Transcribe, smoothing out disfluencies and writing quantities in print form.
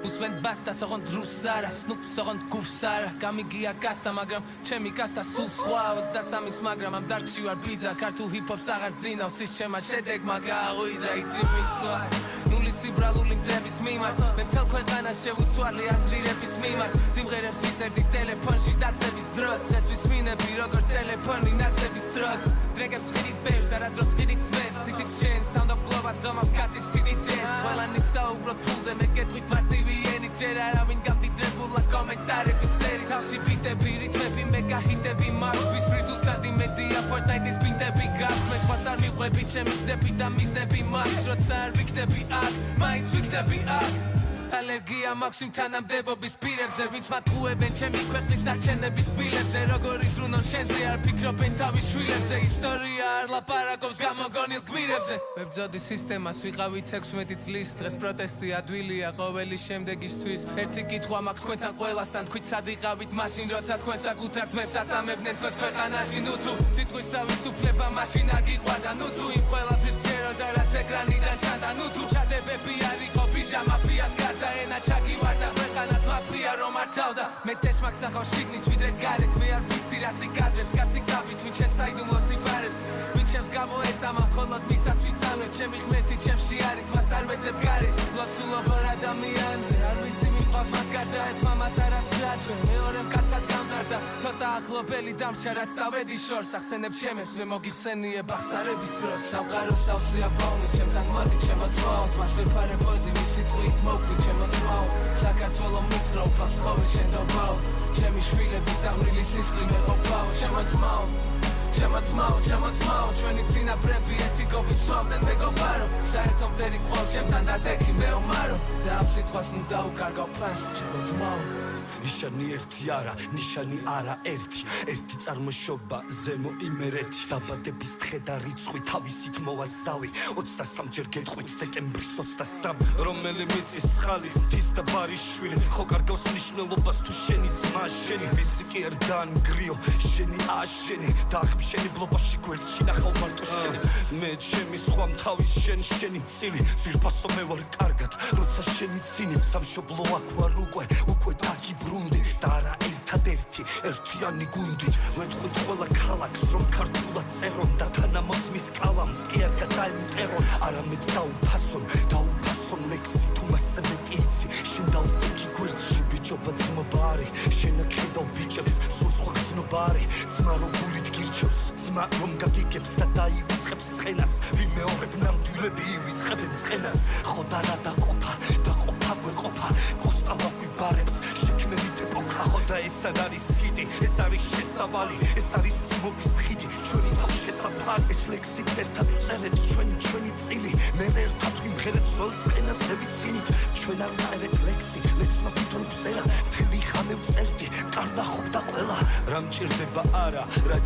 Usvend basta soqont rusara snoop soqont gufsara gamigია გასტა მაგრამ ჩემი გასტა სულ სხვა 23-ის მაგრამ ამ დარკში ვარ ბიძა ქართულ ჰიპ-ჰოპს აღარ ზინავს ის ჩემმა შედეგმა გააღვიძა იცი ვინცვა ნულის სიბრალული მდრების მიმართ მე მთელ ქვეყანას შევუცვალე აზრირების მიმართ სიმღერებს ვიწერდი ტელეფონში დაწების დროს დღეს ვისმინები როგორც ტელეფონი ნაცების დროს დრეგებს ვხიდით ბევრს არადროს ვხიდით ძმებს იცით შენ სტანდაპ-ბლობა ზომავს კაცის სიდიდეს ყველანი საუბრობ ფულზე მე გეტყვით მარტივი ჯერ არავინ გამდიდრებულა კომენტარების სერი თავში ბიტები რითმები მეგა ჰიტები მაქვს ვისვრი ზუსტად იმედია Fortnite-ის ბინტები გაქვს მე სხვას არ მიყვები ჩემი გზები და მიზნები მაქვს როცა არ ვიქნები აქ მაინც ვიქნები აქ ალერგია მაქვს იმ თანამდებობის პირებზე ვინც მათყუებენ ჩემი ქვეყნის დარჩენებით კბილებზე როგორ ისრუნონ შენზე არ ფიქრობენ თავის შვილებზე ისტორია არ ლაპარაკობს გამოგონილ გმირებზე ვებძოდი სისტემას ვიყავით 16 წლის დღეს პროტესტი ადვილია ყოველი შემდეგისთვის ერთი კითხვა მაქვს თქვენთან ყველასთან თქვით სად იყავით მაშინ როცა თქვენ საკუთარ ძმებს აწამებდნენ თქვენს ქვეყანაში ნუ თუ სიტყვის თავისუფლება მაშინ არ გიყვარდა ნუ თუ იმ ყველაფრის გჯეროდა რაც ეკრანიდან ჩანდა ნუ თუ ჩადებები არ იყო პიჟამა ფიას გარდა ენა ჩაგივარდა ქვეყანას მაფია რომ არ თავდა მე თეშმაკს ნახავ შიგნით ვიდრე გარეთ მე არ ვიცი რა სიკადრებს კაცი გავით ვინ ჩემს საიდუმლო სიბარებს ვინ ჩემს გამოეწამა მხოლოდ მისას ვიცამებ ჩემი ღმერთი ჩემში არის მას არ ვეძებ გარეთ ლოცულობ ორ ადამიანზე არ ვიცი ვინ ყავს მათ გარდა ერთმა მათარაც რატვე მეორემ კაცად გამზარდა ცოტა ახლობელი დამრჩა რაც წავედი შორს ახსენებ ჩემებს მე მოგიხსენიებ ახსარების დროს სამყარო სავსეა ბაუნი ჩემთან მოდი ჩემო ძმაო მას ვეფარებოდი მისი თვით მოგდი ჩემო ძმაო საქართველო მითხრა უფალს ხოვი შენ დობაო ჩემი შვილების დაღვრილი სისხლი მე ყოფაო ჩემო ძმაო ჩვენი წინაპრები ერთი კოპით სვამდნენ მეგობარო საერთო მტერი ყავს ჩემთან დადექი მე ომარო და ამ სიტყვას ნუ დაუკარგავ ფასი ჩემო ძმაო ნიშანი ერთი არა, ნიშანი არა ერთი წარმოშობა ზემო იმერეთი დაბადების დღე და რიცხვი თავისით მოვაზავი 23 ჯერ გეტყვით დეკემბრის 23 რომელი მიწის წყალის მთის და ბარიშვილი ხო კარგავს მნიშვნელობას თუ შენი ძმა შენი მისი კი არ დაანგრიო შენი აშენი და აღმშენებლობაში გვერდში ნახავ მარტო შენი მე ჩემი სხვა მთავის შენი წილი ძვირფასო მე ვარ კარგად როცა შენი წინი სამშობლო აქ ვარ უკვე დაგიბრუნდი და არა ერთადერთი ერთიანი გუნდით ვეთქვით ყველა ქალაქს რომ ქართულად წერონ და თანამოსმის კალამს კი არ გადაიმტერონ არამედ დაუფასონ ლექსი თუ მასე მეტი იცი შენ დაუპიქი გვერდში ბიჭობა ძმობა არის შენ აქედავ ბიჭებს სულ სხვა გზნობა არის ძმა რომ გულით გირჩევს ძმა რომ გაგიგებს და დაივიწყებს ცხენას ვიმეორებ ნამდვილები ივიწყებენ ცხენას ხო და რა დაყოფა გვეყოფა კოსტავა გვიბარებს შექმნით ეპოქა ხო და ეს არ არის ჰიტი ეს არის შესავალი ეს არის ძმობის ხიდი ჩვენი თავშესაფარი ეს ლექსიც ერთად ვწერეთ ჩვენი წილი მე ერთად ვიმღერეთ ზოლ ცხენაზე ვიცინით ჩვენ არ ვწერეთ ლექსმა თვითონ ვწერა მთელი ხანე ვწერდი კარნახობდა ყველა რა მჭირდება არა რა